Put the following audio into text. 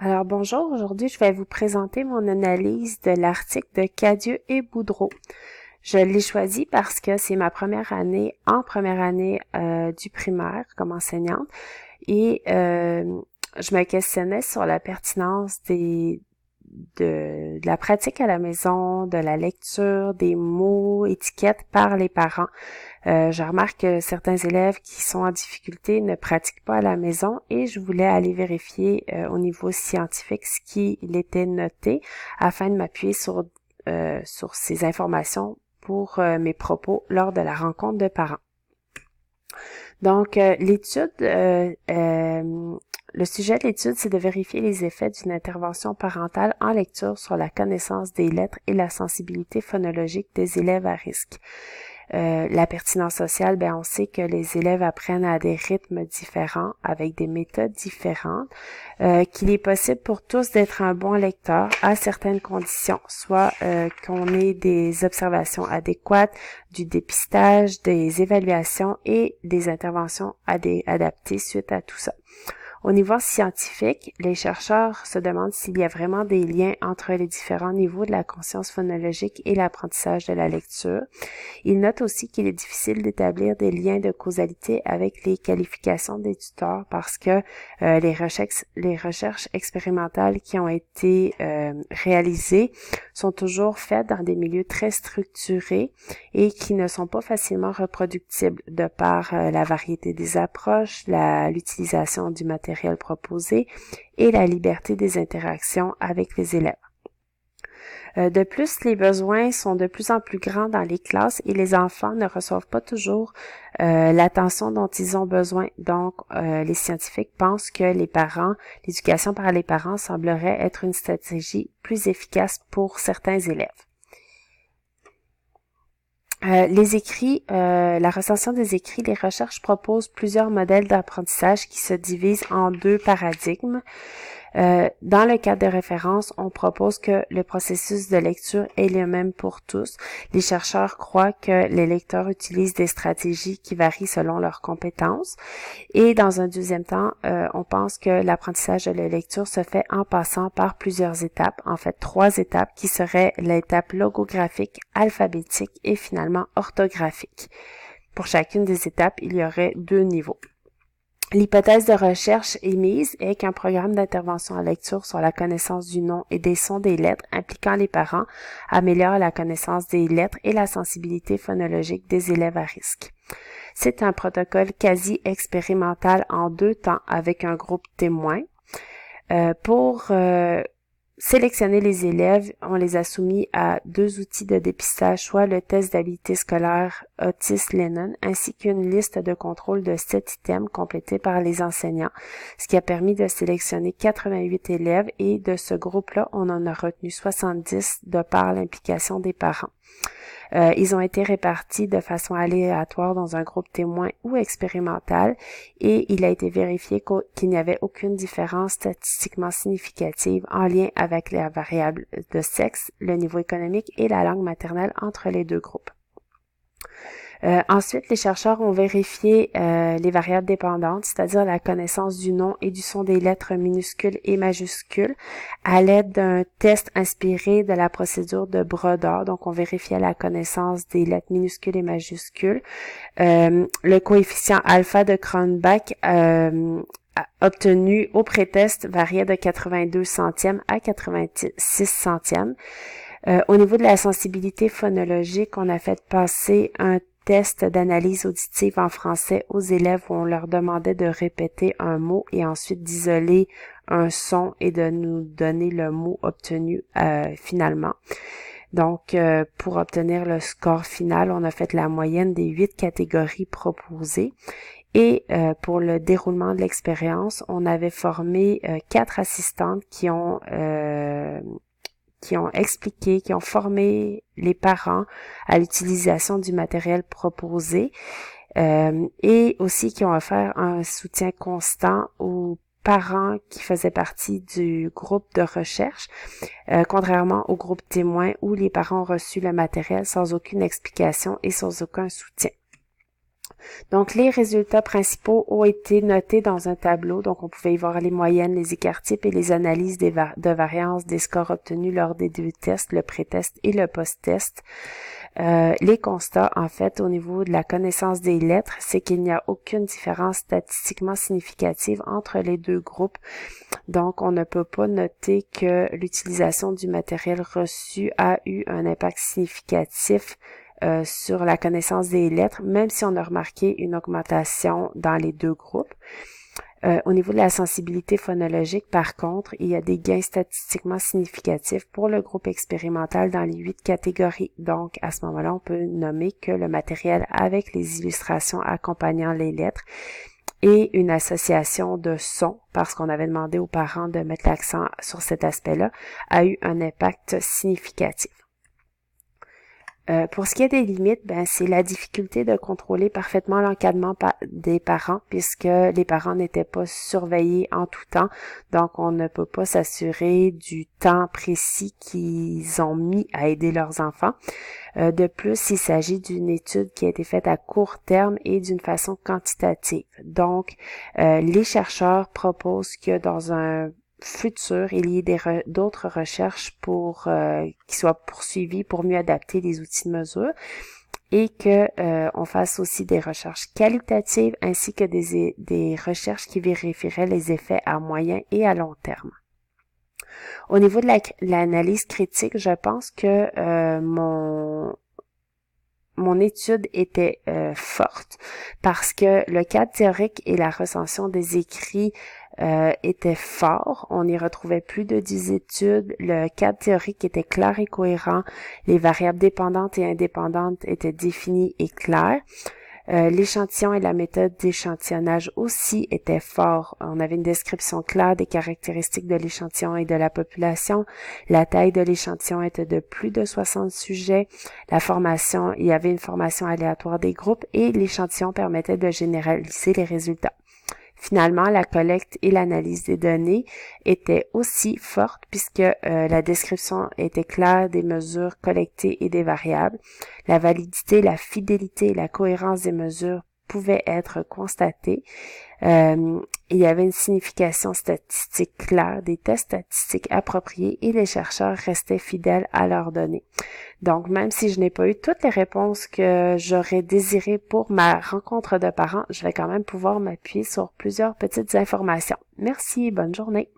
Alors bonjour, aujourd'hui je vais vous présenter mon analyse de l'article de Cadieux et Boudreau. Je l'ai choisi parce que c'est ma première année du primaire comme enseignante et je me questionnais sur la pertinence de la pratique à la maison, de la lecture, des mots, étiquettes par les parents. Je remarque que certains élèves qui sont en difficulté ne pratiquent pas à la maison et je voulais aller vérifier au niveau scientifique ce qui était noté afin de m'appuyer sur ces informations pour mes propos lors de la rencontre de parents. Donc, le sujet de l'étude, c'est de vérifier les effets d'une intervention parentale en lecture sur la connaissance des lettres et la sensibilité phonologique des élèves à risque. La pertinence sociale, on sait que les élèves apprennent à des rythmes différents, avec des méthodes différentes, qu'il est possible pour tous d'être un bon lecteur à certaines conditions, soit qu'on ait des observations adéquates, du dépistage, des évaluations et des interventions adaptées suite à tout ça. Au niveau scientifique, les chercheurs se demandent s'il y a vraiment des liens entre les différents niveaux de la conscience phonologique et l'apprentissage de la lecture. Ils notent aussi qu'il est difficile d'établir des liens de causalité avec les qualifications des tuteurs parce que les recherches expérimentales qui ont été réalisées sont toujours faites dans des milieux très structurés et qui ne sont pas facilement reproductibles de par la variété des approches, l'utilisation du matériel proposé et la liberté des interactions avec les élèves. De plus, les besoins sont de plus en plus grands dans les classes et les enfants ne reçoivent pas toujours l'attention dont ils ont besoin. Donc, les scientifiques pensent que l'éducation par les parents semblerait être une stratégie plus efficace pour certains élèves. La recension des écrits, les recherches proposent plusieurs modèles d'apprentissage qui se divisent en deux paradigmes. Dans le cadre de référence, on propose que le processus de lecture est le même pour tous. Les chercheurs croient que les lecteurs utilisent des stratégies qui varient selon leurs compétences. Et dans un deuxième temps, on pense que l'apprentissage de la lecture se fait en passant par plusieurs étapes, en fait 3 étapes qui seraient l'étape logographique, alphabétique et finalement orthographique. Pour chacune des étapes, il y aurait 2 niveaux. L'hypothèse de recherche émise est qu'un programme d'intervention en lecture sur la connaissance du nom et des sons des lettres impliquant les parents améliore la connaissance des lettres et la sensibilité phonologique des élèves à risque. C'est un protocole quasi expérimental en 2 temps avec un groupe témoin. Pour sélectionner les élèves, on les a soumis à 2 outils de dépistage, soit le test d'habilité scolaire Otis-Lennon, ainsi qu'une liste de contrôle de 7 items complétés par les enseignants, ce qui a permis de sélectionner 88 élèves et de ce groupe-là, on en a retenu 70 de par l'implication des parents. Ils ont été répartis de façon aléatoire dans un groupe témoin ou expérimental et il a été vérifié qu'il n'y avait aucune différence statistiquement significative en lien avec la variable de sexe, le niveau économique et la langue maternelle entre les 2 groupes. Ensuite, les chercheurs ont vérifié les variables dépendantes, c'est-à-dire la connaissance du nom et du son des lettres minuscules et majuscules, à l'aide d'un test inspiré de la procédure de Brodeur. Donc, on vérifiait la connaissance des lettres minuscules et majuscules. Le coefficient alpha de Cronbach obtenu au pré-test variait de 82 centièmes à 86 centièmes. Au niveau de la sensibilité phonologique, on a fait passer un test d'analyse auditive en français aux élèves où on leur demandait de répéter un mot et ensuite d'isoler un son et de nous donner le mot obtenu finalement. Donc, pour obtenir le score final, on a fait la moyenne des 8 catégories proposées. Et pour le déroulement de l'expérience, on avait formé 4 assistantes qui ont expliqué, qui ont formé les parents à l'utilisation du matériel proposé et aussi qui ont offert un soutien constant aux parents qui faisaient partie du groupe de recherche, contrairement au groupe témoin où les parents ont reçu le matériel sans aucune explication et sans aucun soutien. Donc, les résultats principaux ont été notés dans un tableau. Donc, on pouvait y voir les moyennes, les écart-types et les analyses de variance des scores obtenus lors des deux tests, le pré-test et le post-test. Les constats, en fait, au niveau de la connaissance des lettres, c'est qu'il n'y a aucune différence statistiquement significative entre les deux groupes. Donc, on ne peut pas noter que l'utilisation du matériel reçu a eu un impact significatif sur la connaissance des lettres, même si on a remarqué une augmentation dans les deux groupes. Au niveau de la sensibilité phonologique, par contre, il y a des gains statistiquement significatifs pour le groupe expérimental dans les 8 catégories. Donc, à ce moment-là, on peut nommer que le matériel avec les illustrations accompagnant les lettres et une association de son, parce qu'on avait demandé aux parents de mettre l'accent sur cet aspect-là, a eu un impact significatif. Pour ce qui est des limites, c'est la difficulté de contrôler parfaitement l'encadrement des parents puisque les parents n'étaient pas surveillés en tout temps. Donc, on ne peut pas s'assurer du temps précis qu'ils ont mis à aider leurs enfants. De plus, il s'agit d'une étude qui a été faite à court terme et d'une façon quantitative. Donc, les chercheurs proposent que dans un futur, il y ait d'autres recherches pour qui soient poursuivies pour mieux adapter les outils de mesure et que on fasse aussi des recherches qualitatives ainsi que des recherches qui vérifieraient les effets à moyen et à long terme. Au niveau de l'analyse critique, je pense que mon étude était forte parce que le cadre théorique et la recension des écrits était fort. On y retrouvait plus de 10 études. Le cadre théorique était clair et cohérent. Les variables dépendantes et indépendantes étaient définies et claires. L'échantillon et la méthode d'échantillonnage aussi étaient forts. On avait une description claire des caractéristiques de l'échantillon et de la population. La taille de l'échantillon était de plus de 60 sujets. Il y avait une formation aléatoire des groupes et l'échantillon permettait de généraliser les résultats. Finalement, la collecte et l'analyse des données étaient aussi fortes puisque la description était claire des mesures collectées et des variables. La validité, la fidélité et la cohérence des mesures pouvaient être constatées. Il y avait une signification statistique claire, des tests statistiques appropriés et les chercheurs restaient fidèles à leurs données. Donc, même si je n'ai pas eu toutes les réponses que j'aurais désirées pour ma rencontre de parents, je vais quand même pouvoir m'appuyer sur plusieurs petites informations. Merci, bonne journée.